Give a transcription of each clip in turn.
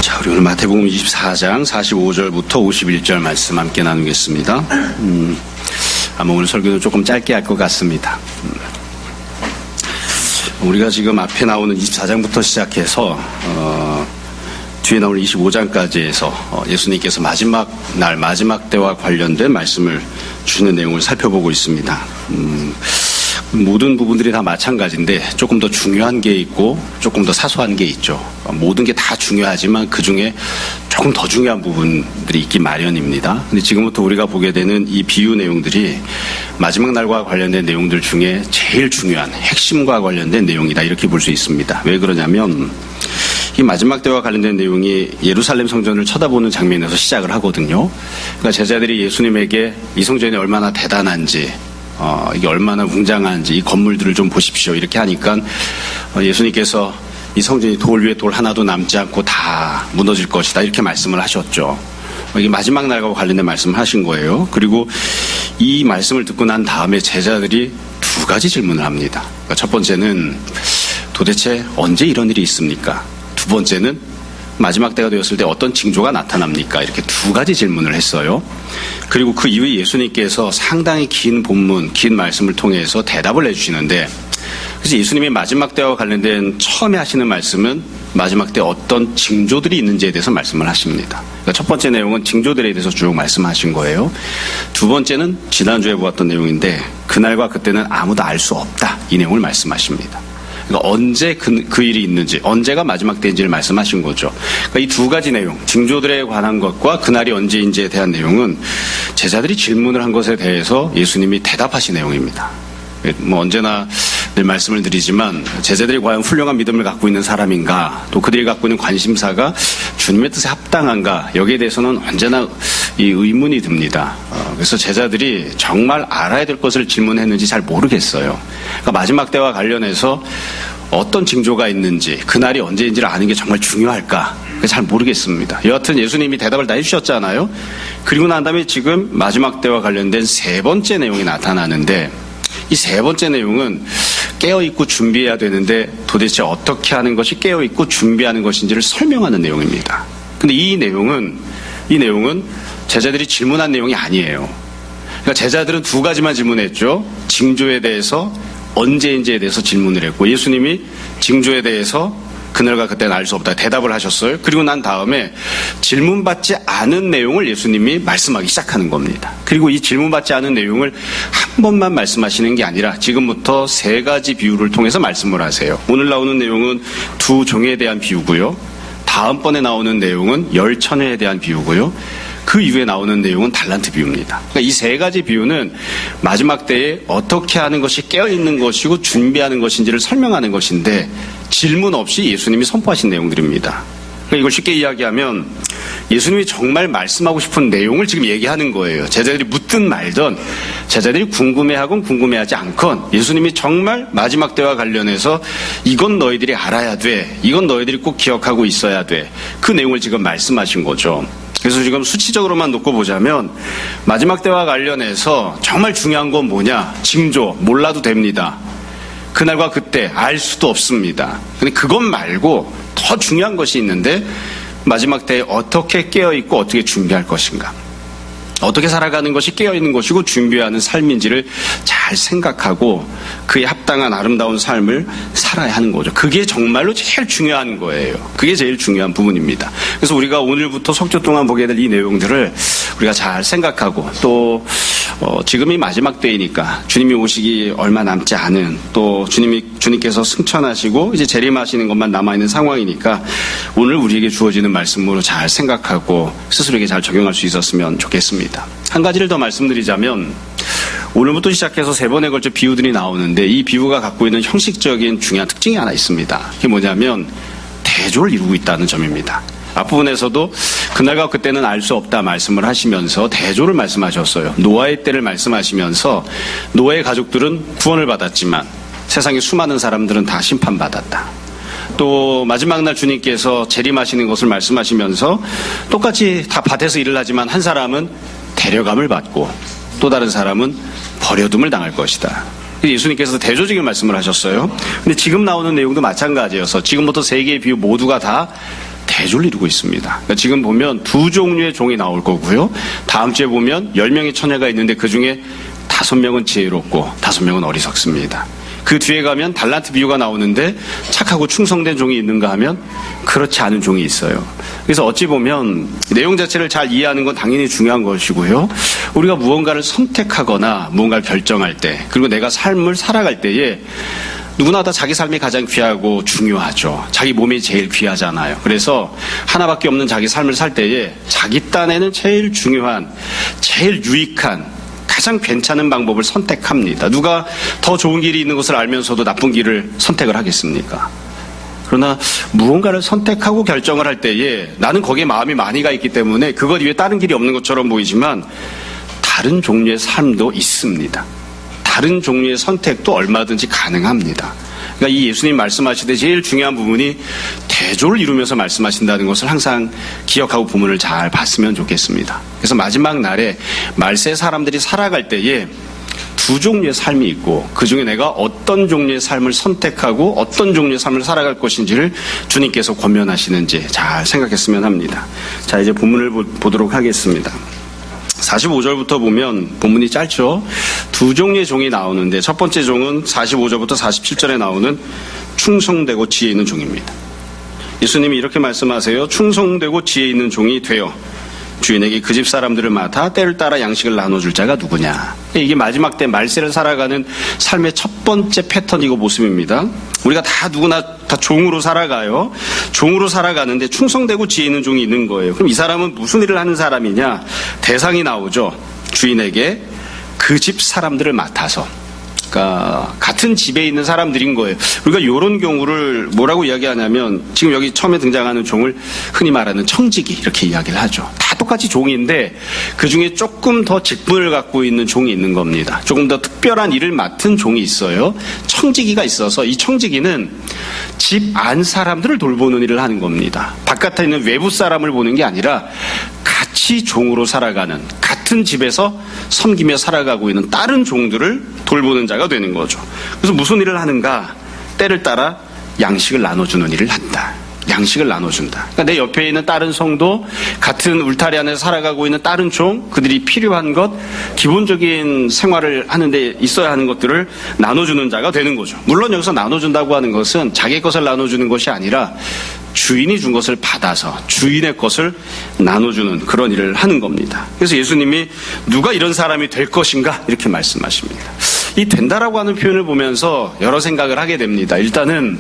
자, 우리 오늘 마태복음 24장 45절부터 51절 말씀 함께 나누겠습니다. 아마 오늘 설교는 조금 짧게 할 것 같습니다. 우리가 지금 앞에 나오는 24장부터 시작해서 뒤에 나오는 25장까지 해서 예수님께서 마지막 날, 마지막 때와 관련된 말씀을 주시는 내용을 살펴보고 있습니다. 모든 부분들이 다 마찬가지인데 조금 더 중요한 게 있고 조금 더 사소한 게 있죠. 모든 게 다 중요하지만 그 중에 조금 더 중요한 부분들이 있기 마련입니다. 근데 지금부터 우리가 보게 되는 이 비유 내용들이 마지막 날과 관련된 내용들 중에 제일 중요한 핵심과 관련된 내용이다, 이렇게 볼 수 있습니다. 왜 그러냐면 이 마지막 때와 관련된 내용이 예루살렘 성전을 쳐다보는 장면에서 시작을 하거든요. 그러니까 제자들이 예수님에게 이 성전이 얼마나 대단한지, 이게 얼마나 웅장한지 이 건물들을 좀 보십시오, 이렇게 하니까 예수님께서 이 성전이 돌 위에 돌 하나도 남지 않고 다 무너질 것이다, 이렇게 말씀을 하셨죠. 이게 마지막 날과 관련된 말씀을 하신 거예요. 그리고 이 말씀을 듣고 난 다음에 제자들이 두 가지 질문을 합니다. 그러니까 첫 번째는 도대체 언제 이런 일이 있습니까? 두 번째는 마지막 때가 되었을 때 어떤 징조가 나타납니까? 이렇게 두 가지 질문을 했어요. 그리고 그 이후에 예수님께서 상당히 긴 본문, 긴 말씀을 통해서 대답을 해주시는데, 그래서 예수님이 마지막 때와 관련된 처음에 하시는 말씀은 마지막 때 어떤 징조들이 있는지에 대해서 말씀을 하십니다. 그러니까 첫 번째 내용은 징조들에 대해서 쭉 말씀하신 거예요. 두 번째는 지난주에 보았던 내용인데 그날과 그때는 아무도 알 수 없다, 이 내용을 말씀하십니다. 그러니까 언제 그 일이 있는지, 언제가 마지막 때인지를 말씀하신 거죠. 그러니까 이 두 가지 내용, 징조들에 관한 것과 그날이 언제인지에 대한 내용은 제자들이 질문을 한 것에 대해서 예수님이 대답하신 내용입니다. 언제나 늘 말씀을 드리지만 제자들이 과연 훌륭한 믿음을 갖고 있는 사람인가, 또 그들이 갖고 있는 관심사가 주님의 뜻에 합당한가, 여기에 대해서는 언제나 이 의문이 듭니다. 그래서 제자들이 정말 알아야 될 것을 질문했는지 잘 모르겠어요. 그러니까 마지막 때와 관련해서 어떤 징조가 있는지, 그날이 언제인지를 아는 게 정말 중요할까, 잘 모르겠습니다. 여하튼 예수님이 대답을 다 해주셨잖아요. 그리고 난 다음에 지금 마지막 때와 관련된 세 번째 내용이 나타나는데, 이 세 번째 내용은 깨어있고 준비해야 되는데 도대체 어떻게 하는 것이 깨어있고 준비하는 것인지를 설명하는 내용입니다. 근데 이 내용은 제자들이 질문한 내용이 아니에요. 그러니까 제자들은 두 가지만 질문했죠. 징조에 대해서, 언제인지에 대해서 질문을 했고, 예수님이 징조에 대해서 그날과 그때는 알 수 없다 대답을 하셨어요. 그리고 난 다음에 질문받지 않은 내용을 예수님이 말씀하기 시작하는 겁니다. 그리고 이 질문받지 않은 내용을 한 번만 말씀하시는 게 아니라 지금부터 세 가지 비유를 통해서 말씀을 하세요. 오늘 나오는 내용은 두 종에 대한 비유고요. 다음번에 나오는 내용은 10처녀에 대한 비유고요. 그 이후에 나오는 내용은 달란트 비유입니다. 그러니까 이 세 가지 비유는 마지막 때에 어떻게 하는 것이 깨어있는 것이고 준비하는 것인지를 설명하는 것인데 질문 없이 예수님이 선포하신 내용들입니다. 그러니까 이걸 쉽게 이야기하면 예수님이 정말 말씀하고 싶은 내용을 지금 얘기하는 거예요. 제자들이 묻든 말든, 제자들이 궁금해하건 궁금해하지 않건 예수님이 정말 마지막 때와 관련해서 이건 너희들이 알아야 돼, 이건 너희들이 꼭 기억하고 있어야 돼, 그 내용을 지금 말씀하신 거죠. 그래서 지금 수치적으로만 놓고 보자면 마지막 때와 관련해서 정말 중요한 건 뭐냐? 징조, 몰라도 됩니다. 그날과 그때 알 수도 없습니다. 근데 그것 말고 더 중요한 것이 있는데, 마지막 때에 어떻게 깨어있고 어떻게 준비할 것인가, 어떻게 살아가는 것이 깨어있는 것이고 준비하는 삶인지를 잘 생각하고 그에 합당한 아름다운 삶을 살아야 하는 거죠. 그게 정말로 제일 중요한 거예요. 그게 제일 중요한 부분입니다. 그래서 우리가 오늘부터 석주 동안 보게 될 이 내용들을 우리가 잘 생각하고, 또 지금이 마지막 때이니까 주님이 오시기 얼마 남지 않은, 또 주님께서 승천하시고 이제 재림하시는 것만 남아있는 상황이니까 오늘 우리에게 주어지는 말씀으로 잘 생각하고 스스로에게 잘 적용할 수 있었으면 좋겠습니다. 한 가지를 더 말씀드리자면, 오늘부터 시작해서 세 번에 걸쳐 비유들이 나오는데 이 비유가 갖고 있는 형식적인 중요한 특징이 하나 있습니다. 그게 뭐냐면 대조를 이루고 있다는 점입니다. 앞부분에서도 그날과 그때는 알 수 없다 말씀을 하시면서 대조를 말씀하셨어요. 노아의 때를 말씀하시면서 노아의 가족들은 구원을 받았지만 세상의 수많은 사람들은 다 심판받았다. 또 마지막 날 주님께서 재림하시는 것을 말씀하시면서 똑같이 다 밭에서 일을 하지만 한 사람은 데려감을 받고 또 다른 사람은 버려둠을 당할 것이다. 예수님께서 대조적인 말씀을 하셨어요. 근데 지금 나오는 내용도 마찬가지여서 지금부터 세 개의 비유 모두가 다 대조를 이루고 있습니다. 그러니까 지금 보면 두 종류의 종이 나올 거고요. 다음 주에 보면 10명의 처녀가 있는데 그중에 5명은 지혜롭고 5명은 어리석습니다. 그 뒤에 가면 달란트 비유가 나오는데 착하고 충성된 종이 있는가 하면 그렇지 않은 종이 있어요. 그래서 어찌 보면 내용 자체를 잘 이해하는 건 당연히 중요한 것이고요. 우리가 무언가를 선택하거나 무언가를 결정할 때, 그리고 내가 삶을 살아갈 때에 누구나 다 자기 삶이 가장 귀하고 중요하죠. 자기 몸이 제일 귀하잖아요. 그래서 하나밖에 없는 자기 삶을 살 때에 자기 딴에는 제일 중요한, 제일 유익한, 가장 괜찮은 방법을 선택합니다. 누가 더 좋은 길이 있는 것을 알면서도 나쁜 길을 선택을 하겠습니까? 그러나 무언가를 선택하고 결정을 할 때에 나는 거기에 마음이 많이 가 있기 때문에 그것 이외에 다른 길이 없는 것처럼 보이지만 다른 종류의 삶도 있습니다. 다른 종류의 선택도 얼마든지 가능합니다. 그러니까 이 예수님 말씀하실 때 제일 중요한 부분이 대조를 이루면서 말씀하신다는 것을 항상 기억하고 부문을 잘 봤으면 좋겠습니다. 그래서 마지막 날에 말세 사람들이 살아갈 때에 두 종류의 삶이 있고 그 중에 내가 어떤 종류의 삶을 선택하고 어떤 종류의 삶을 살아갈 것인지를 주님께서 권면하시는지 잘 생각했으면 합니다. 자, 이제 본문을 보도록 하겠습니다. 45절부터 보면 본문이 짧죠. 두 종류의 종이 나오는데 첫 번째 종은 45절부터 47절에 나오는 충성되고 지혜 있는 종입니다. 예수님이 이렇게 말씀하세요. 충성되고 지혜 있는 종이 되어 주인에게 그 집 사람들을 맡아 때를 따라 양식을 나눠줄 자가 누구냐. 이게 마지막 때 말세를 살아가는 삶의 첫 번째 패턴이고 모습입니다. 우리가 다 누구나 다 종으로 살아가요. 종으로 살아가는데 충성되고 지혜 있는 종이 있는 거예요. 그럼 이 사람은 무슨 일을 하는 사람이냐? 대상이 나오죠. 주인에게 그 집 사람들을 맡아서. 그러니까 같은 집에 있는 사람들인 거예요. 우리가 이런 경우를 뭐라고 이야기하냐면 지금 여기 처음에 등장하는 종을 흔히 말하는 청지기 이렇게 이야기를 하죠. 다 똑같이 종인데 그중에 조금 더 직분을 갖고 있는 종이 있는 겁니다. 조금 더 특별한 일을 맡은 종이 있어요. 청지기가 있어서 이 청지기는 집 안 사람들을 돌보는 일을 하는 겁니다. 바깥에 있는 외부 사람을 보는 게 아니라 같이 종으로 살아가는, 같은 집에서 섬기며 살아가고 있는 다른 종들을 돌보는 자가 되는 거죠. 그래서 무슨 일을 하는가? 때를 따라 양식을 나눠주는 일을 한다. 양식을 나눠준다. 그러니까 내 옆에 있는 다른 성도, 같은 울타리 안에 살아가고 있는 다른 종, 그들이 필요한 것, 기본적인 생활을 하는데 있어야 하는 것들을 나눠주는 자가 되는 거죠. 물론 여기서 나눠준다고 하는 것은 자기 것을 나눠주는 것이 아니라 주인이 준 것을 받아서 주인의 것을 나눠주는 그런 일을 하는 겁니다. 그래서 예수님이 누가 이런 사람이 될 것인가 이렇게 말씀하십니다. 이 된다라고 하는 표현을 보면서 여러 생각을 하게 됩니다. 일단은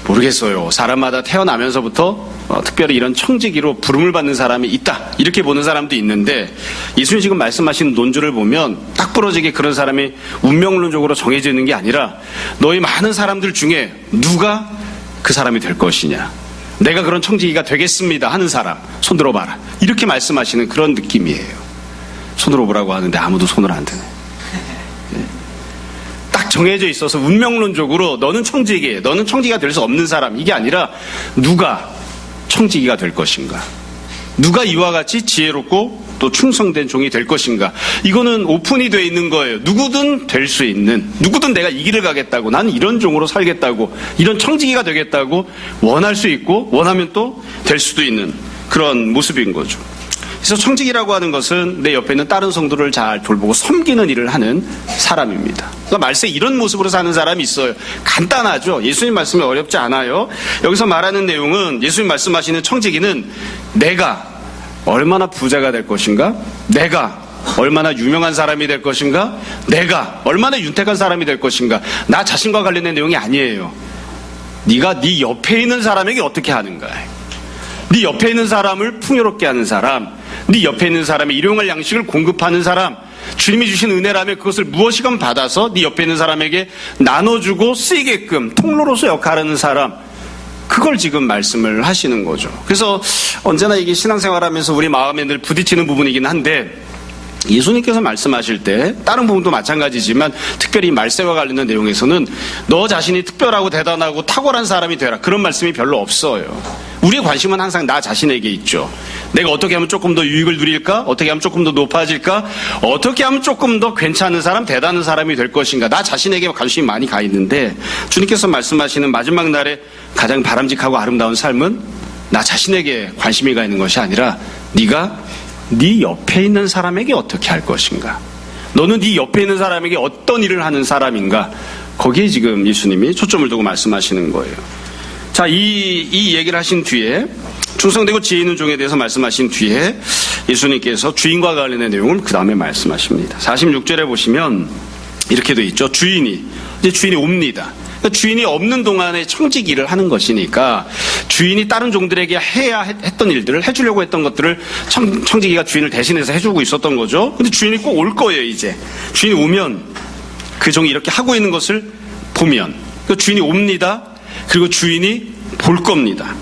모르겠어요. 사람마다 태어나면서부터 특별히 이런 청지기로 부름을 받는 사람이 있다 이렇게 보는 사람도 있는데 예수님이 지금 말씀하시는 논조를 보면 딱 부러지게 그런 사람이 운명론적으로 정해지는 게 아니라 너희 많은 사람들 중에 누가 그 사람이 될 것이냐, 내가 그런 청지기가 되겠습니다 하는 사람 손 들어봐라 이렇게 말씀하시는 그런 느낌이에요. 손 들어보라고 하는데 아무도 손을 안 드네. 딱 정해져 있어서 운명론적으로 너는 청지기, 너는 청지기가 될 수 없는 사람, 이게 아니라 누가 청지기가 될 것인가, 누가 이와 같이 지혜롭고 또 충성된 종이 될 것인가, 이거는 오픈이 되어 있는 거예요. 누구든 될 수 있는, 누구든 내가 이 길을 가겠다고, 나는 이런 종으로 살겠다고, 이런 청지기가 되겠다고 원할 수 있고 원하면 또 될 수도 있는 그런 모습인 거죠. 그래서 청지기라고 하는 것은 내 옆에 있는 다른 성도를 잘 돌보고 섬기는 일을 하는 사람입니다. 그러니까 말세 이런 모습으로 사는 사람이 있어요. 간단하죠. 예수님 말씀이 어렵지 않아요. 여기서 말하는 내용은 예수님 말씀하시는 청지기는 내가 얼마나 부자가 될 것인가, 내가 얼마나 유명한 사람이 될 것인가, 내가 얼마나 윤택한 사람이 될 것인가, 나 자신과 관련된 내용이 아니에요. 네가 네 옆에 있는 사람에게 어떻게 하는가, 네 옆에 있는 사람을 풍요롭게 하는 사람, 네 옆에 있는 사람의 일용할 양식을 공급하는 사람, 주님이 주신 은혜라면 그것을 무엇이건 받아서 네 옆에 있는 사람에게 나눠주고 쓰이게끔 통로로서 역할하는 사람, 그걸 지금 말씀을 하시는 거죠. 그래서 언제나 이게 신앙생활하면서 우리 마음에 늘 부딪히는 부분이긴 한데 예수님께서 말씀하실 때 다른 부분도 마찬가지지만 특별히 말세와 관련된 내용에서는 너 자신이 특별하고 대단하고 탁월한 사람이 되라 그런 말씀이 별로 없어요. 우리의 관심은 항상 나 자신에게 있죠. 내가 어떻게 하면 조금 더 유익을 누릴까? 어떻게 하면 조금 더 높아질까? 어떻게 하면 조금 더 괜찮은 사람, 대단한 사람이 될 것인가? 나 자신에게 관심이 많이 가 있는데 주님께서 말씀하시는 마지막 날에 가장 바람직하고 아름다운 삶은 나 자신에게 관심이 가 있는 것이 아니라 네가 네 옆에 있는 사람에게 어떻게 할 것인가. 너는 네 옆에 있는 사람에게 어떤 일을 하는 사람인가. 거기에 지금 예수님이 초점을 두고 말씀하시는 거예요. 자, 이 얘기를 하신 뒤에 충성되고 지혜 있는 종에 대해서 말씀하신 뒤에 예수님께서 주인과 관련된 내용을 그 다음에 말씀하십니다. 46절에 보시면 이렇게 돼 있죠. 이제 주인이 옵니다. 그러니까 주인이 없는 동안에 청직 일을 하는 것이니까 주인이 다른 종들에게 해야 했던 일들을 해주려고 했던 것들을 청지기가 주인을 대신해서 해주고 있었던 거죠. 근데 주인이 꼭 올 거예요. 이제 주인이 오면 그 종이 이렇게 하고 있는 것을 보면 그 주인이 옵니다. 그리고 주인이 볼 겁니다.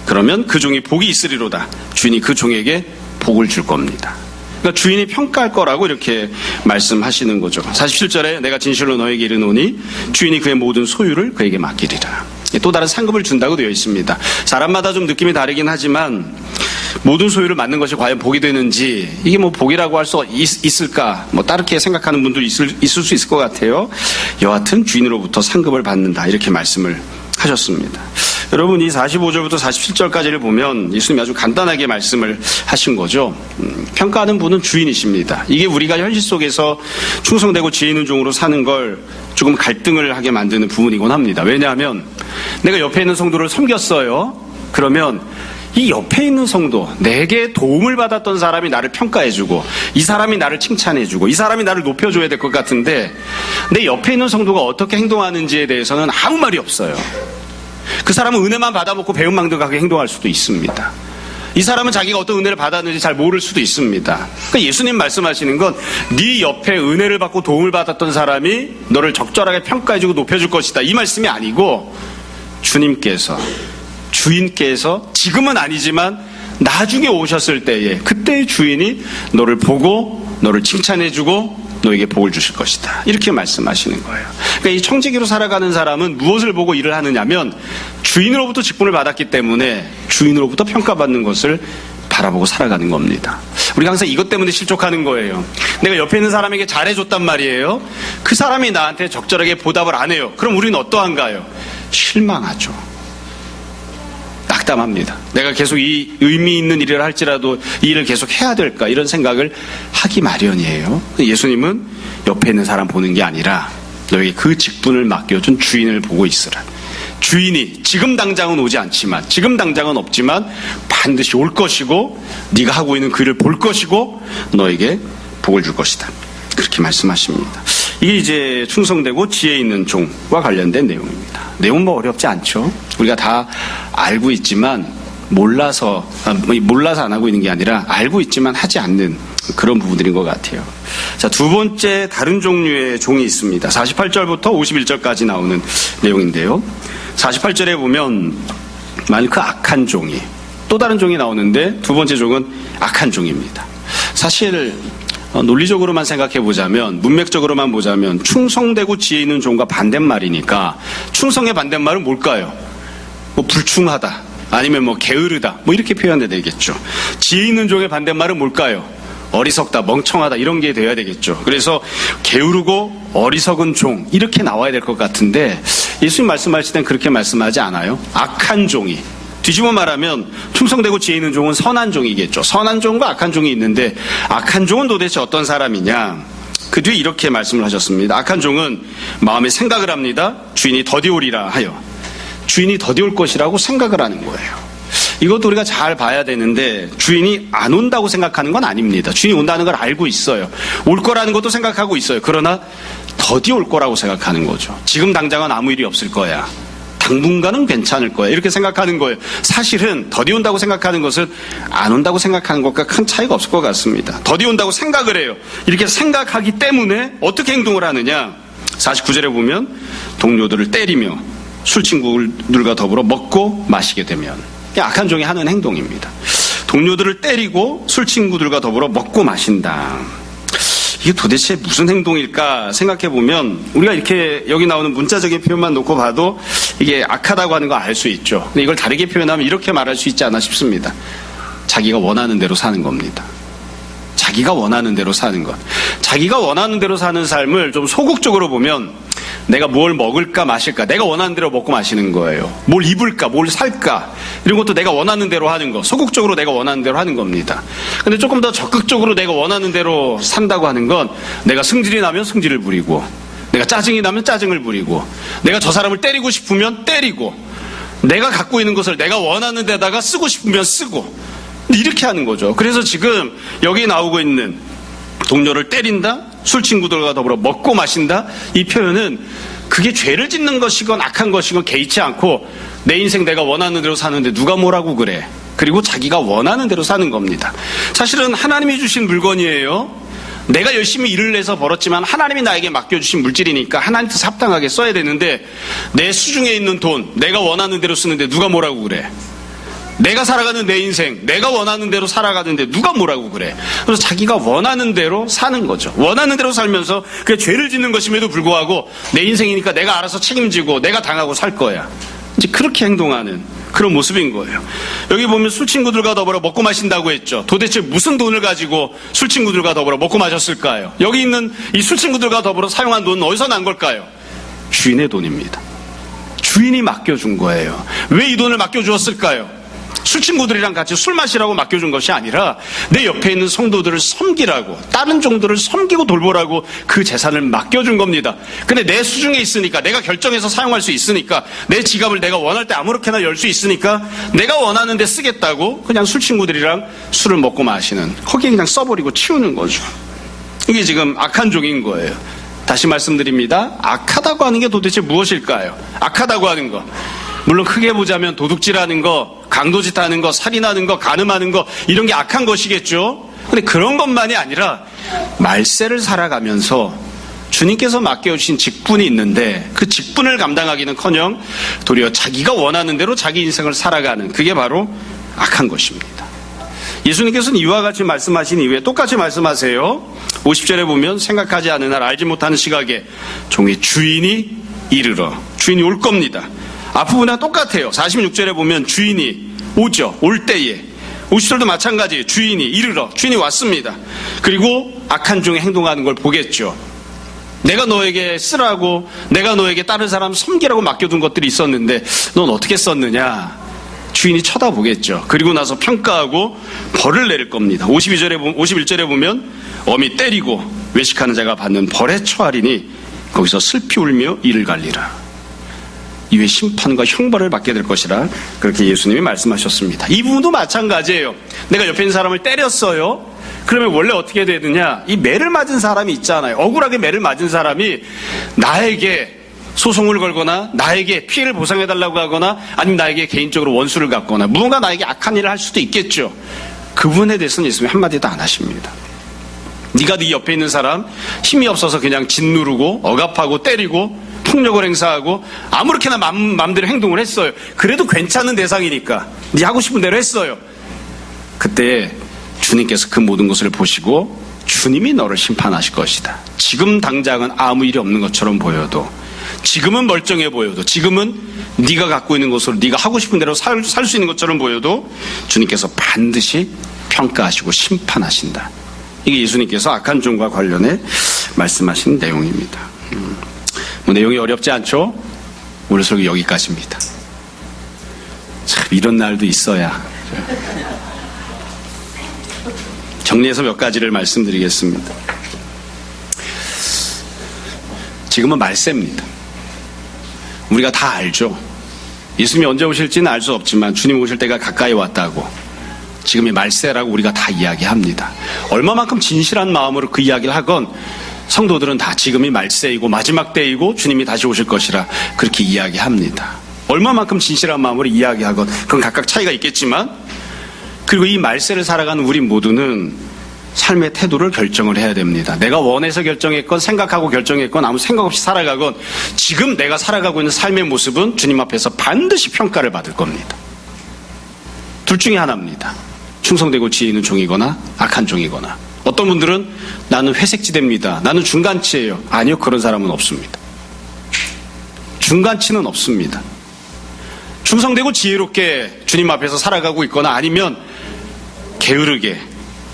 그러면 그 종이 복이 있으리로다. 주인이 그 종에게 복을 줄 겁니다. 그러니까 주인이 평가할 거라고 이렇게 말씀하시는 거죠. 47절에 내가 진실로 너에게 이르노니 주인이 그의 모든 소유를 그에게 맡기리라. 또 다른 상급을 준다고 되어 있습니다. 사람마다 좀 느낌이 다르긴 하지만 모든 소유를 맡는 것이 과연 복이 되는지, 이게 뭐 복이라고 할 수 있을까, 뭐 다르게 생각하는 분도 있을 수 있을 것 같아요. 여하튼 주인으로부터 상급을 받는다, 이렇게 말씀을 하셨습니다. 여러분, 이 45절부터 47절까지를 보면 예수님이 아주 간단하게 말씀을 하신 거죠. 평가하는 분은 주인이십니다. 이게 우리가 현실 속에서 충성되고 지혜 있는 종으로 사는 걸 조금 갈등을 하게 만드는 부분이곤 합니다. 왜냐하면 내가 옆에 있는 성도를 섬겼어요. 그러면 이 옆에 있는 성도, 내게 도움을 받았던 사람이 나를 평가해주고, 이 사람이 나를 칭찬해주고, 이 사람이 나를 높여줘야 될 것 같은데, 내 옆에 있는 성도가 어떻게 행동하는지에 대해서는 아무 말이 없어요. 그 사람은 은혜만 받아먹고 배은망덕하게 행동할 수도 있습니다. 이 사람은 자기가 어떤 은혜를 받았는지 잘 모를 수도 있습니다. 그러니까 예수님 말씀하시는 건 네 옆에 은혜를 받고 도움을 받았던 사람이 너를 적절하게 평가해주고 높여줄 것이다, 이 말씀이 아니고, 주인께서 지금은 아니지만 나중에 오셨을 때에 그때의 주인이 너를 보고 너를 칭찬해주고 너에게 복을 주실 것이다, 이렇게 말씀하시는 거예요. 그러니까 이 청지기로 살아가는 사람은 무엇을 보고 일을 하느냐면 주인으로부터 직분을 받았기 때문에 주인으로부터 평가받는 것을 바라보고 살아가는 겁니다. 우리가 항상 이것 때문에 실족하는 거예요. 내가 옆에 있는 사람에게 잘해줬단 말이에요. 그 사람이 나한테 적절하게 보답을 안 해요. 그럼 우리는 어떠한가요? 실망하죠. 낙담합니다. 내가 계속 이 의미 있는 일을 할지라도 이 일을 계속 해야 될까, 이런 생각을 하기 마련이에요. 예수님은 옆에 있는 사람 보는 게 아니라 너에게 그 직분을 맡겨준 주인을 보고 있으라. 주인이 지금 당장은 오지 않지만, 지금 당장은 없지만 반드시 올 것이고 네가 하고 있는 그 일을 볼 것이고 너에게 복을 줄 것이다, 그렇게 말씀하십니다. 이게 이제 충성되고 지혜 있는 종과 관련된 내용입니다. 내용은 뭐 어렵지 않죠. 우리가 다 알고 있지만 몰라서 안 하고 있는 게 아니라 알고 있지만 하지 않는 그런 부분들인 것 같아요. 자, 두 번째 다른 종류의 종이 있습니다. 48절부터 51절까지 나오는 내용인데요. 48절에 보면 만일 그 악한 종이, 또 다른 종이 나오는데 두 번째 종은 악한 종입니다. 사실 논리적으로만 생각해 보자면, 문맥적으로만 보자면 충성되고 지혜 있는 종과 반대말이니까 충성의 반대말은 뭘까요? 뭐 불충하다, 아니면 뭐 게으르다, 뭐 이렇게 표현해야 되겠죠. 지혜 있는 종의 반대말은 뭘까요? 어리석다, 멍청하다, 이런 게 돼야 되겠죠. 그래서 게으르고 어리석은 종, 이렇게 나와야 될 것 같은데 예수님 말씀하실 땐 그렇게 말씀하지 않아요. 악한 종이, 뒤집어 말하면 충성되고 지혜 있는 종은 선한 종이겠죠. 선한 종과 악한 종이 있는데 악한 종은 도대체 어떤 사람이냐, 그 뒤에 이렇게 말씀을 하셨습니다. 악한 종은 마음에 생각을 합니다. 주인이 더디 오리라 하여. 주인이 더디 올 것이라고 생각을 하는 거예요. 이것도 우리가 잘 봐야 되는데 주인이 안 온다고 생각하는 건 아닙니다. 주인이 온다는 걸 알고 있어요. 올 거라는 것도 생각하고 있어요. 그러나 더디 올 거라고 생각하는 거죠. 지금 당장은 아무 일이 없을 거야, 당분간은 괜찮을 거야, 이렇게 생각하는 거예요. 사실은 더디 온다고 생각하는 것은 안 온다고 생각하는 것과 큰 차이가 없을 것 같습니다. 더디 온다고 생각을 해요. 이렇게 생각하기 때문에 어떻게 행동을 하느냐, 49절에 보면 동료들을 때리며 술 친구들과 더불어 먹고 마시게 되면, 악한 종이 하는 행동입니다. 동료들을 때리고 술 친구들과 더불어 먹고 마신다. 이게 도대체 무슨 행동일까 생각해 보면 우리가 이렇게 여기 나오는 문자적인 표현만 놓고 봐도 이게 악하다고 하는 거 알 수 있죠. 근데 이걸 다르게 표현하면 이렇게 말할 수 있지 않나 싶습니다. 자기가 원하는 대로 사는 겁니다. 자기가 원하는 대로 사는 것. 자기가 원하는 대로 사는 삶을 좀 소극적으로 보면 내가 뭘 먹을까 마실까, 내가 원하는 대로 먹고 마시는 거예요. 뭘 입을까, 뭘 살까, 이런 것도 내가 원하는 대로 하는 거, 소극적으로 내가 원하는 대로 하는 겁니다. 근데 조금 더 적극적으로 내가 원하는 대로 산다고 하는 건, 내가 승질이 나면 승질을 부리고, 내가 짜증이 나면 짜증을 부리고, 내가 저 사람을 때리고 싶으면 때리고, 내가 갖고 있는 것을 내가 원하는 데다가 쓰고 싶으면 쓰고, 이렇게 하는 거죠. 그래서 지금 여기 나오고 있는 동료를 때린다, 술 친구들과 더불어 먹고 마신다, 이 표현은 그게 죄를 짓는 것이건 악한 것이건 개의치 않고 내 인생 내가 원하는 대로 사는데 누가 뭐라고 그래. 그리고 자기가 원하는 대로 사는 겁니다. 사실은 하나님이 주신 물건이에요. 내가 열심히 일을 해서 벌었지만 하나님이 나에게 맡겨주신 물질이니까 하나님 뜻에 합당하게 써야 되는데, 내 수중에 있는 돈 내가 원하는 대로 쓰는데 누가 뭐라고 그래. 내가 살아가는 내 인생 내가 원하는 대로 살아가는데 누가 뭐라고 그래. 그래서 자기가 원하는 대로 사는 거죠. 원하는 대로 살면서 그게 죄를 짓는 것임에도 불구하고 내 인생이니까 내가 알아서 책임지고 내가 당하고 살 거야. 이제 그렇게 행동하는 그런 모습인 거예요. 여기 보면 술 친구들과 더불어 먹고 마신다고 했죠. 도대체 무슨 돈을 가지고 술 친구들과 더불어 먹고 마셨을까요? 여기 있는 이 술 친구들과 더불어 사용한 돈은 어디서 난 걸까요? 주인의 돈입니다. 주인이 맡겨준 거예요. 왜 이 돈을 맡겨주었을까요? 술 친구들이랑 같이 술 마시라고 맡겨준 것이 아니라 내 옆에 있는 성도들을 섬기라고, 다른 종들을 섬기고 돌보라고 그 재산을 맡겨준 겁니다. 근데 내 수중에 있으니까, 내가 결정해서 사용할 수 있으니까, 내 지갑을 내가 원할 때 아무렇게나 열 수 있으니까 내가 원하는 데 쓰겠다고 그냥 술 친구들이랑 술을 먹고 마시는, 거기에 그냥 써버리고 치우는 거죠. 이게 지금 악한 종인 거예요. 다시 말씀드립니다. 악하다고 하는 게 도대체 무엇일까요? 악하다고 하는 거, 물론 크게 보자면 도둑질하는 거, 강도짓하는 거, 살인하는 거, 간음하는 거, 이런 게 악한 것이겠죠. 근데 그런 것만이 아니라 말세를 살아가면서 주님께서 맡겨주신 직분이 있는데 그 직분을 감당하기는커녕 도리어 자기가 원하는 대로 자기 인생을 살아가는, 그게 바로 악한 것입니다. 예수님께서는 이와 같이 말씀하신 이후에 똑같이 말씀하세요. 50절에 보면 생각하지 않은 날 알지 못하는 시각에 종의 주인이 이르러, 주인이 올 겁니다. 앞부분이랑 똑같아요. 46절에 보면 주인이 오죠. 올 때에. 50절도 마찬가지예요. 주인이 이르러, 주인이 왔습니다. 그리고 악한 종이 행동하는 걸 보겠죠. 내가 너에게 쓰라고, 내가 너에게 다른 사람 섬기라고 맡겨둔 것들이 있었는데 넌 어떻게 썼느냐. 주인이 쳐다보겠죠. 그리고 나서 평가하고 벌을 내릴 겁니다. 51절에 보면 어미 때리고 외식하는 자가 받는 벌에 처하리니 거기서 슬피 울며 이를 갈리라. 이외 심판과 형벌을 받게 될 것이라 그렇게 예수님이 말씀하셨습니다. 이 부분도 마찬가지예요. 내가 옆에 있는 사람을 때렸어요. 그러면 원래 어떻게 되느냐, 이 매를 맞은 사람이 있잖아요. 억울하게 매를 맞은 사람이 나에게 소송을 걸거나 나에게 피해를 보상해달라고 하거나 아니면 나에게 개인적으로 원수를 갖거나 무언가 나에게 악한 일을 할 수도 있겠죠. 그 부분에 대해서는 예수님이 한마디도 안 하십니다. 네가 네 옆에 있는 사람 힘이 없어서 그냥 짓누르고 억압하고 때리고 폭력을 행사하고 아무렇게나 마음대로 행동을 했어요. 그래도 괜찮은 대상이니까 네 하고 싶은 대로 했어요. 그때 주님께서 그 모든 것을 보시고 주님이 너를 심판하실 것이다. 지금 당장은 아무 일이 없는 것처럼 보여도, 지금은 멀쩡해 보여도, 지금은 네가 갖고 있는 것으로 네가 하고 싶은 대로 살 수 있는 것처럼 보여도 주님께서 반드시 평가하시고 심판하신다. 이게 예수님께서 악한 종과 관련해 말씀하신 내용입니다. 내용이 어렵지 않죠? 오늘 설교 여기까지입니다. 참 이런 날도 있어야. 정리해서 몇 가지를 말씀드리겠습니다. 지금은 말세입니다. 우리가 다 알죠. 예수님이 언제 오실지는 알 수 없지만 주님 오실 때가 가까이 왔다고, 지금이 말세라고 우리가 다 이야기합니다. 얼마만큼 진실한 마음으로 그 이야기를 하건 성도들은 다 지금이 말세이고 마지막 때이고 주님이 다시 오실 것이라 그렇게 이야기합니다. 얼마만큼 진실한 마음으로 이야기하건 그건 각각 차이가 있겠지만, 그리고 이 말세를 살아가는 우리 모두는 삶의 태도를 결정을 해야 됩니다. 내가 원해서 결정했건 생각하고 결정했건 아무 생각 없이 살아가건 지금 내가 살아가고 있는 삶의 모습은 주님 앞에서 반드시 평가를 받을 겁니다. 둘 중에 하나입니다. 충성되고 지혜 있는 종이거나 악한 종이거나. 어떤 분들은 나는 회색지대입니다, 나는 중간치예요. 아니요, 그런 사람은 없습니다. 중간치는 없습니다. 충성되고 지혜롭게 주님 앞에서 살아가고 있거나 아니면 게으르게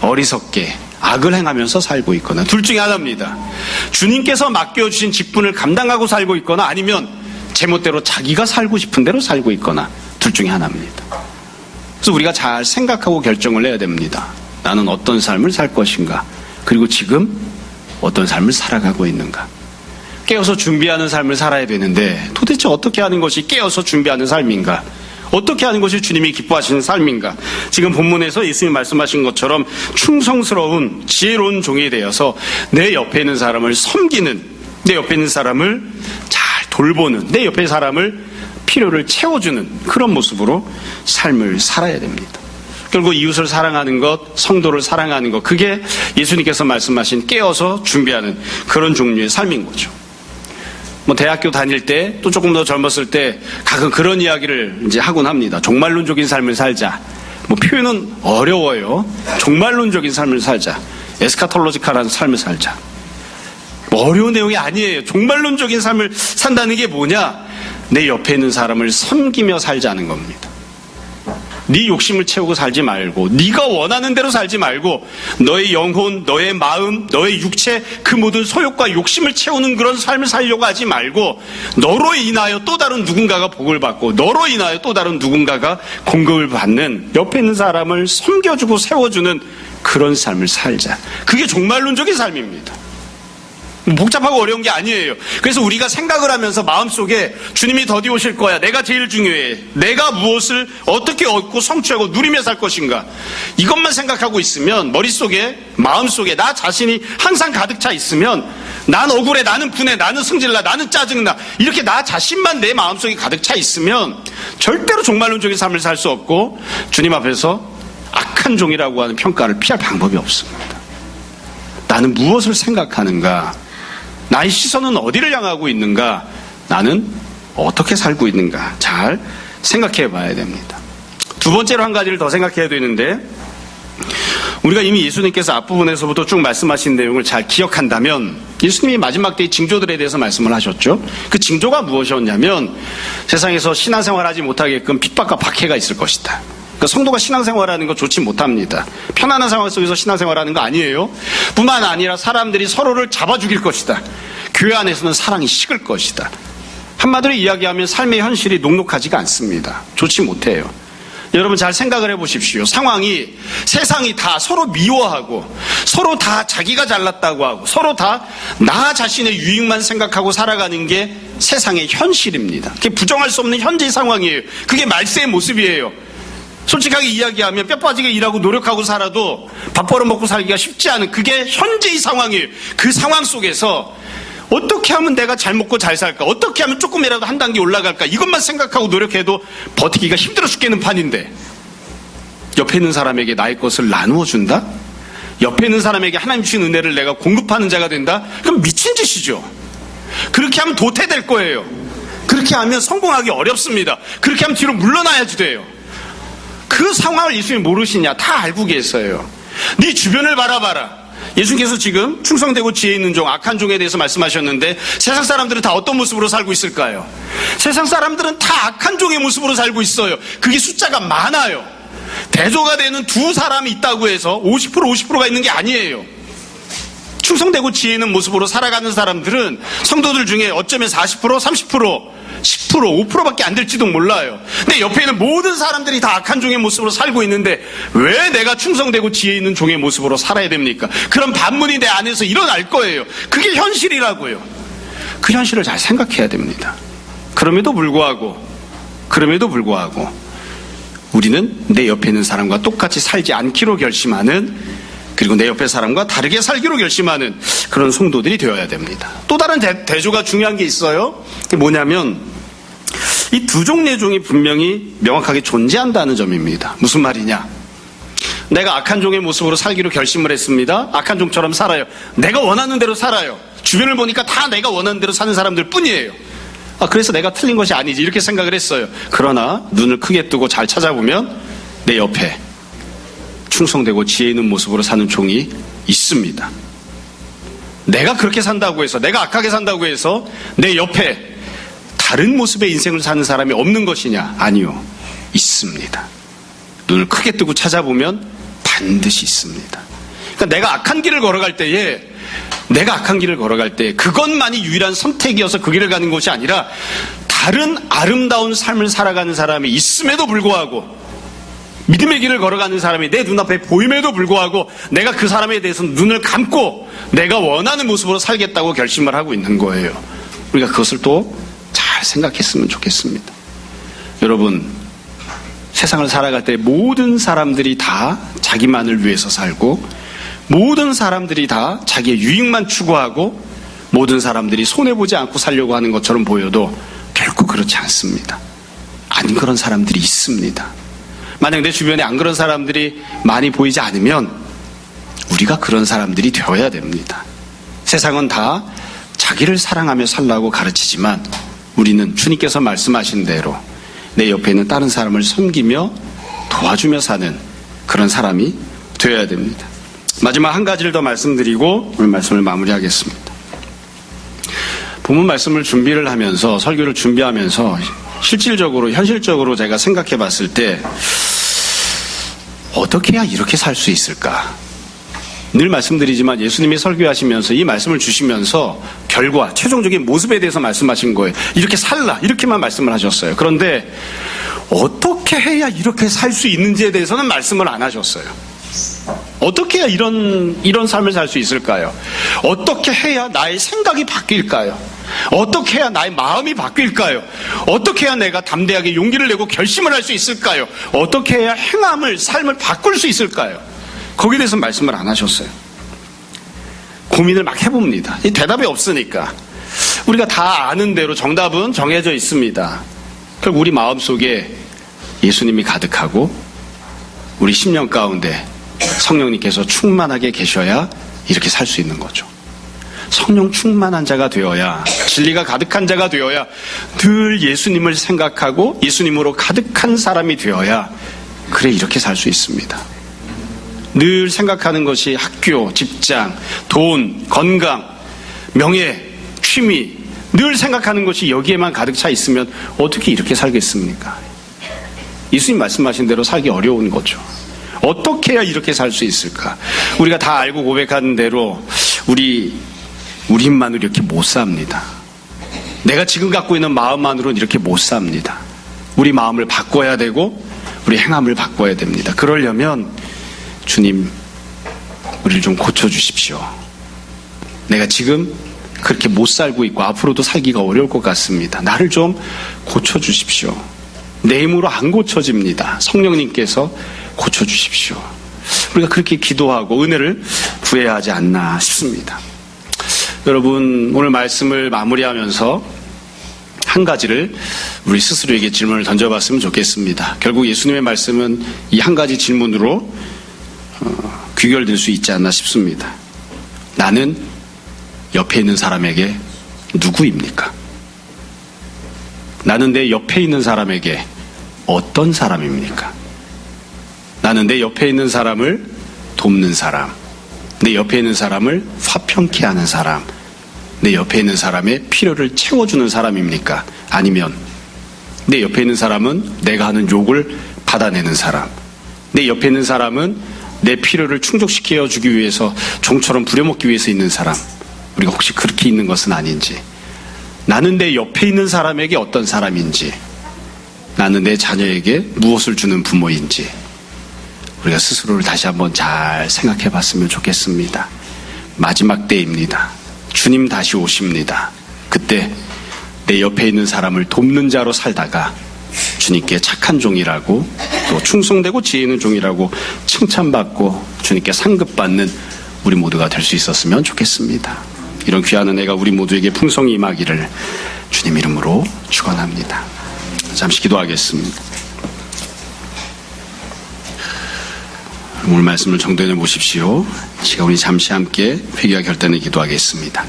어리석게 악을 행하면서 살고 있거나 둘 중에 하나입니다. 주님께서 맡겨주신 직분을 감당하고 살고 있거나 아니면 제멋대로 자기가 살고 싶은 대로 살고 있거나 둘 중에 하나입니다. 그래서 우리가 잘 생각하고 결정을 해야 됩니다. 나는 어떤 삶을 살 것인가, 그리고 지금 어떤 삶을 살아가고 있는가. 깨어서 준비하는 삶을 살아야 되는데 도대체 어떻게 하는 것이 깨어서 준비하는 삶인가? 어떻게 하는 것이 주님이 기뻐하시는 삶인가? 지금 본문에서 예수님 말씀하신 것처럼 충성스러운 지혜로운 종이 되어서 내 옆에 있는 사람을 섬기는, 내 옆에 있는 사람을 잘 돌보는, 내 옆에 사람을 필요를 채워주는 그런 모습으로 삶을 살아야 됩니다. 결국 이웃을 사랑하는 것, 성도를 사랑하는 것, 그게 예수님께서 말씀하신 깨어서 준비하는 그런 종류의 삶인 거죠. 대학교 다닐 때 또 조금 더 젊었을 때 가끔 그런 이야기를 이제 하곤 합니다. 종말론적인 삶을 살자. 표현은 어려워요. 종말론적인 삶을 살자. 에스카톨로지카라는 삶을 살자. 어려운 내용이 아니에요. 종말론적인 삶을 산다는 게 뭐냐? 내 옆에 있는 사람을 섬기며 살자는 겁니다. 네 욕심을 채우고 살지 말고, 네가 원하는 대로 살지 말고, 너의 영혼, 너의 마음, 너의 육체, 그 모든 소욕과 욕심을 채우는 그런 삶을 살려고 하지 말고, 너로 인하여 또 다른 누군가가 복을 받고, 너로 인하여 또 다른 누군가가 공급을 받는, 옆에 있는 사람을 섬겨주고 세워주는 그런 삶을 살자. 그게 종말론적인 삶입니다. 복잡하고 어려운 게 아니에요. 그래서 우리가 생각을 하면서 마음속에 주님이 더디 오실 거야, 내가 제일 중요해, 내가 무엇을 어떻게 얻고 성취하고 누리며 살 것인가, 이것만 생각하고 있으면, 머릿속에 마음속에 나 자신이 항상 가득 차 있으면, 난 억울해, 나는 분해, 나는 승질나, 나는 짜증나, 이렇게 나 자신만 내 마음속에 가득 차 있으면 절대로 종말론적인 삶을 살 수 없고 주님 앞에서 악한 종이라고 하는 평가를 피할 방법이 없습니다. 나는 무엇을 생각하는가, 나의 시선은 어디를 향하고 있는가, 나는 어떻게 살고 있는가 잘 생각해 봐야 됩니다. 두 번째로 한 가지를 더 생각해야 되는데, 우리가 이미 예수님께서 앞부분에서부터 쭉 말씀하신 내용을 잘 기억한다면, 예수님이 마지막 때의 징조들에 대해서 말씀을 하셨죠. 그 징조가 무엇이었냐면, 세상에서 신앙생활하지 못하게끔 핍박과 박해가 있을 것이다. 그러니까 성도가 신앙생활하는 거 좋지 못합니다. 편안한 상황 속에서 신앙생활하는 거 아니에요. 뿐만 아니라 사람들이 서로를 잡아 죽일 것이다. 교회 안에서는 사랑이 식을 것이다. 한마디로 이야기하면 삶의 현실이 녹록하지가 않습니다. 좋지 못해요. 여러분 잘 생각을 해보십시오. 상황이, 세상이 다 서로 미워하고, 서로 다 자기가 잘났다고 하고, 서로 다 나 자신의 유익만 생각하고 살아가는 게 세상의 현실입니다. 그게 부정할 수 없는 현재의 상황이에요. 그게 말세의 모습이에요. 솔직하게 이야기하면 뼈 빠지게 일하고 노력하고 살아도 밥 벌어먹고 살기가 쉽지 않은, 그게 현재의 상황이에요. 그 상황 속에서 어떻게 하면 내가 잘 먹고 잘 살까, 어떻게 하면 조금이라도 한 단계 올라갈까, 이것만 생각하고 노력해도 버티기가 힘들어 죽겠는 판인데, 옆에 있는 사람에게 나의 것을 나누어 준다? 옆에 있는 사람에게 하나님 주신 은혜를 내가 공급하는 자가 된다? 그럼 미친 짓이죠. 그렇게 하면 도태될 거예요. 그렇게 하면 성공하기 어렵습니다. 그렇게 하면 뒤로 물러나야지 돼요. 그 상황을 예수님이 모르시냐? 다 알고 계세요. 네 주변을 바라봐라. 예수님께서 지금 충성되고 지혜 있는 종, 악한 종에 대해서 말씀하셨는데, 세상 사람들은 다 어떤 모습으로 살고 있을까요? 세상 사람들은 다 악한 종의 모습으로 살고 있어요. 그게 숫자가 많아요. 대조가 되는 두 사람이 있다고 해서 50%가 있는 게 아니에요. 충성되고 지혜 있는 모습으로 살아가는 사람들은 성도들 중에 어쩌면 40%, 30%, 10%, 5%밖에 안 될지도 몰라요. 근데 옆에 있는 모든 사람들이 다 악한 종의 모습으로 살고 있는데 왜 내가 충성되고 지혜 있는 종의 모습으로 살아야 됩니까? 그런 반문이 내 안에서 일어날 거예요. 그게 현실이라고요. 그 현실을 잘 생각해야 됩니다. 그럼에도 불구하고 우리는 내 옆에 있는 사람과 똑같이 살지 않기로 결심하는, 그리고 내 옆에 사람과 다르게 살기로 결심하는 그런 성도들이 되어야 됩니다. 또 다른 대조가 중요한 게 있어요. 그게 뭐냐면, 이 두 종류의 종이 분명히 명확하게 존재한다는 점입니다. 무슨 말이냐? 내가 악한 종의 모습으로 살기로 결심을 했습니다. 악한 종처럼 살아요. 내가 원하는 대로 살아요. 주변을 보니까 다 내가 원하는 대로 사는 사람들 뿐이에요. 그래서 내가 틀린 것이 아니지, 이렇게 생각을 했어요. 그러나 눈을 크게 뜨고 잘 찾아보면 내 옆에 충성되고 지혜 있는 모습으로 사는 종이 있습니다. 내가 그렇게 산다고 해서, 내가 악하게 산다고 해서 내 옆에 다른 모습의 인생을 사는 사람이 없는 것이냐? 아니요, 있습니다. 눈을 크게 뜨고 찾아보면 반드시 있습니다. 그러니까 내가 악한 길을 걸어갈 때에 그것만이 유일한 선택이어서 그 길을 가는 것이 아니라 다른 아름다운 삶을 살아가는 사람이 있음에도 불구하고, 믿음의 길을 걸어가는 사람이 내 눈앞에 보임에도 불구하고 내가 그 사람에 대해서 눈을 감고 내가 원하는 모습으로 살겠다고 결심을 하고 있는 거예요. 우리가 그것을 또 잘 생각했으면 좋겠습니다. 여러분, 세상을 살아갈 때 모든 사람들이 다 자기만을 위해서 살고, 모든 사람들이 다 자기의 유익만 추구하고, 모든 사람들이 손해보지 않고 살려고 하는 것처럼 보여도 결코 그렇지 않습니다. 안 그런 사람들이 있습니다. 만약 내 주변에 안 그런 사람들이 많이 보이지 않으면 우리가 그런 사람들이 되어야 됩니다. 세상은 다 자기를 사랑하며 살라고 가르치지만 우리는 주님께서 말씀하신 대로 내 옆에 있는 다른 사람을 섬기며 도와주며 사는 그런 사람이 되어야 됩니다. 마지막 한 가지를 더 말씀드리고 오늘 말씀을 마무리하겠습니다. 본문 말씀을 준비를 하면서, 설교를 준비하면서 실질적으로, 현실적으로 제가 생각해 봤을 때 어떻게 해야 이렇게 살 수 있을까? 늘 말씀드리지만 예수님이 설교하시면서 이 말씀을 주시면서 결과, 최종적인 모습에 대해서 말씀하신 거예요. 이렇게 살라, 이렇게만 말씀을 하셨어요. 그런데 어떻게 해야 이렇게 살 수 있는지에 대해서는 말씀을 안 하셨어요. 어떻게 해야 이런 삶을 살 수 있을까요? 어떻게 해야 나의 생각이 바뀔까요? 어떻게 해야 나의 마음이 바뀔까요? 어떻게 해야 내가 담대하게 용기를 내고 결심을 할 수 있을까요? 어떻게 해야 삶을 바꿀 수 있을까요? 거기에 대해서 말씀을 안 하셨어요. 고민을 막 해봅니다. 이 대답이 없으니까. 우리가 다 아는 대로 정답은 정해져 있습니다. 결국 우리 마음속에 예수님이 가득하고 우리 심령 가운데 성령님께서 충만하게 계셔야 이렇게 살 수 있는 거죠. 성령 충만한 자가 되어야, 진리가 가득한 자가 되어야, 늘 예수님을 생각하고 예수님으로 가득한 사람이 되어야, 그래 이렇게 살 수 있습니다. 늘 생각하는 것이 학교, 직장, 돈, 건강, 명예, 취미, 늘 생각하는 것이 여기에만 가득 차 있으면 어떻게 이렇게 살겠습니까? 예수님 말씀하신 대로 살기 어려운 거죠. 어떻게 해야 이렇게 살 수 있을까? 우리가 다 알고 고백하는 대로 우리 힘만으로 이렇게 못 삽니다. 내가 지금 갖고 있는 마음만으로는 이렇게 못 삽니다. 우리 마음을 바꿔야 되고 우리 행함을 바꿔야 됩니다. 그러려면 주님, 우리를 좀 고쳐주십시오. 내가 지금 그렇게 못 살고 있고 앞으로도 살기가 어려울 것 같습니다. 나를 좀 고쳐주십시오. 내 힘으로 안 고쳐집니다. 성령님께서 고쳐주십시오. 우리가 그렇게 기도하고 은혜를 구해야 하지 않나 싶습니다. 여러분, 오늘 말씀을 마무리하면서 한 가지를 우리 스스로에게 질문을 던져봤으면 좋겠습니다. 결국 예수님의 말씀은 이 한 가지 질문으로 귀결될 수 있지 않나 싶습니다. 나는 옆에 있는 사람에게 누구입니까? 나는 내 옆에 있는 사람에게 어떤 사람입니까? 나는 내 옆에 있는 사람을 돕는 사람, 내 옆에 있는 사람을 화평케 하는 사람, 내 옆에 있는 사람의 필요를 채워주는 사람입니까? 아니면 내 옆에 있는 사람은 내가 하는 욕을 받아내는 사람, 내 옆에 있는 사람은 내 필요를 충족시켜 주기 위해서 종처럼 부려먹기 위해서 있는 사람, 우리가 혹시 그렇게 있는 것은 아닌지, 나는 내 옆에 있는 사람에게 어떤 사람인지, 나는 내 자녀에게 무엇을 주는 부모인지, 우리가 스스로를 다시 한번 잘 생각해 봤으면 좋겠습니다. 마지막 때입니다. 주님 다시 오십니다. 그때 내 옆에 있는 사람을 돕는 자로 살다가 주님께 착한 종이라고, 또 충성되고 지혜 있는 종이라고 칭찬받고 주님께 상급받는 우리 모두가 될 수 있었으면 좋겠습니다. 이런 귀한 은혜가 우리 모두에게 풍성히 임하기를 주님 이름으로 축원합니다. 잠시 기도하겠습니다. 오늘 말씀을 정돈해 보십시오. 시간 우리 잠시 함께 회개와 결단을 기도하겠습니다.